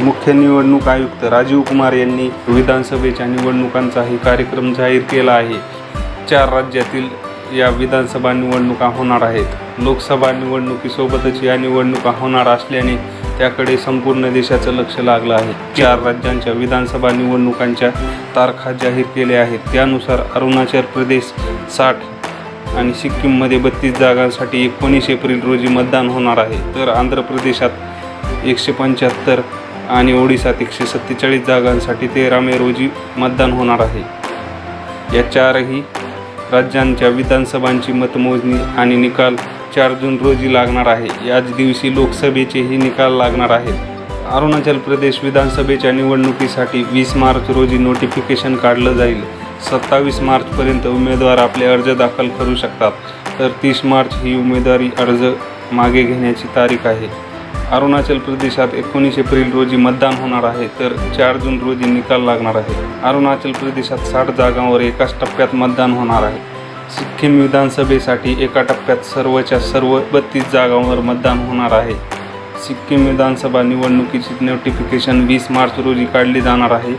मुख्य निवडणूक आयुक्त राजीव कुमार यांनी विधानसभेच्या निवडणुकांचाही कार्यक्रम जाहीर केला आहे। 4 राज्यातील या विधानसभा निवडणुका होणार आहेत। लोकसभा निवडणुकीसोबतच या निवडणुका होणार असल्याने त्याकडे संपूर्ण देशाचं लक्ष लागलं आहे। 4 राज्यांच्या विधानसभा निवडणुकांच्या तारखा जाहीर केल्या आहेत। त्यानुसार अरुणाचल प्रदेश 60 आणि सिक्कीममध्ये 32 जागांसाठी 19 एप्रिल रोजी मतदान होणार आहे, तर आंध्र प्रदेशात 175 आणि ओडिशात 147 जागांसाठी 13 मे रोजी मतदान होणार आहे। या 4ही राज्यांच्या विधानसभांची मतमोजणी आणि निकाल 4 जून रोजी लागणार आहे। याच दिवशी लोकसभेचेही निकाल लागणार आहेत। अरुणाचल प्रदेश विधानसभेच्या निवडणुकीसाठी 20 मार्च रोजी नोटिफिकेशन काढलं जाईल। 27 मार्चपर्यंत उमेदवार आपले अर्ज दाखल करू शकतात, तर 30 मार्च ही उमेदवारी अर्ज मागे घेण्याची तारीख आहे। अरुणाचल प्रदेशात 19 एप्रिल रोजी मतदान होणार आहे, तर 4 जून रोजी निकाल लागणार आहे। अरुणाचल प्रदेशात 60 जागांवर एकाच टप्प्यात मतदान होणार आहे। सिक्कीम विधानसभेसाठी एका टप्प्यात सर्वच्या सर्व 32 जागांवर मतदान होणार आहे। सिक्कीम विधानसभा निवडणुकीची नोटिफिकेशन 20 मार्च रोजी काढली जाणार आहे।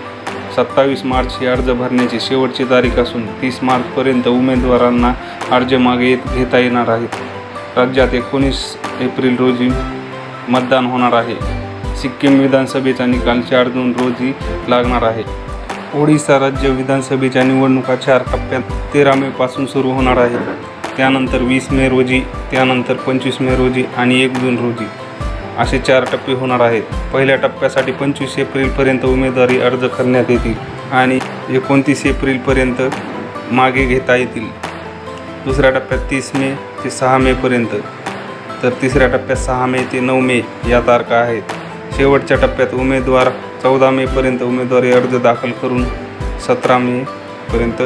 27 मार्च ही अर्ज भरण्याची शेवटची तारीख असून 30 मार्चपर्यंत उमेदवारांना अर्ज मागे घेता येणार आहेत। राज्यात 19 एप्रिल रोजी मतदान होणार आहे। सिक्कीम विधानसभेचा निकाल 4 जून रोजी लागणार आहे। ओडिशा राज्य विधानसभेच्या निवडणुका 4 टप्प्यात 13 मे पासून सुरू होणार आहेत। त्यानंतर 20 मे रोजी, त्यानंतर 25 मे रोजी आणि 1 जून रोजी असे 4 टप्पे होणार आहेत। पहिल्या टप्प्यासाठी 25 एप्रिलपर्यंत उमेदवारी अर्ज करण्यात येतील आणि 29 एप्रिलपर्यंत मागे घेता येतील। दुसऱ्या टप्प्यात 30 मे ते 6 मेपर्यंत, तर तिसऱ्या टप्प्यात 6 मे ते 9 मे या तारखा आहेत। शेवटच्या टप्प्यात उमेदवार 14 मेपर्यंत उमेदवारी अर्ज दाखल करून 17 मेपर्यंत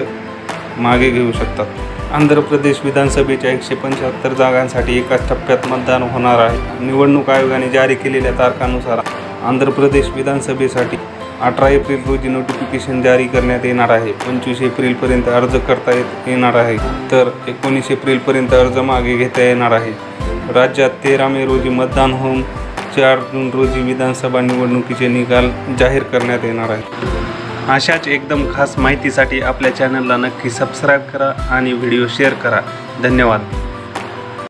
मागे घेऊ शकतात। आंध्र प्रदेश विधानसभेच्या 175 जागांसाठी एकाच टप्प्यात मतदान होणार आहे। निवडणूक आयोगाने जारी केलेल्या तारखांनुसार आंध्र प्रदेश विधानसभेसाठी 18 एप्रिल रोजी नोटिफिकेशन जारी करण्यात येणार आहे। 25 एप्रिलपर्यंत अर्ज करता येणार आहे, तर 19 एप्रिलपर्यंत अर्ज मागे घेता येणार आहे। राज्यात 13 मे रोजी मतदान होऊन 4 जून रोजी विधानसभा निवडणुकीचे निकाल जाहीर करण्यात येणार आहेत। अशाच एकदम खास माहितीसाठी आपल्या चॅनलला नक्की सबस्क्राईब करा आणि व्हिडिओ शेअर करा। धन्यवाद।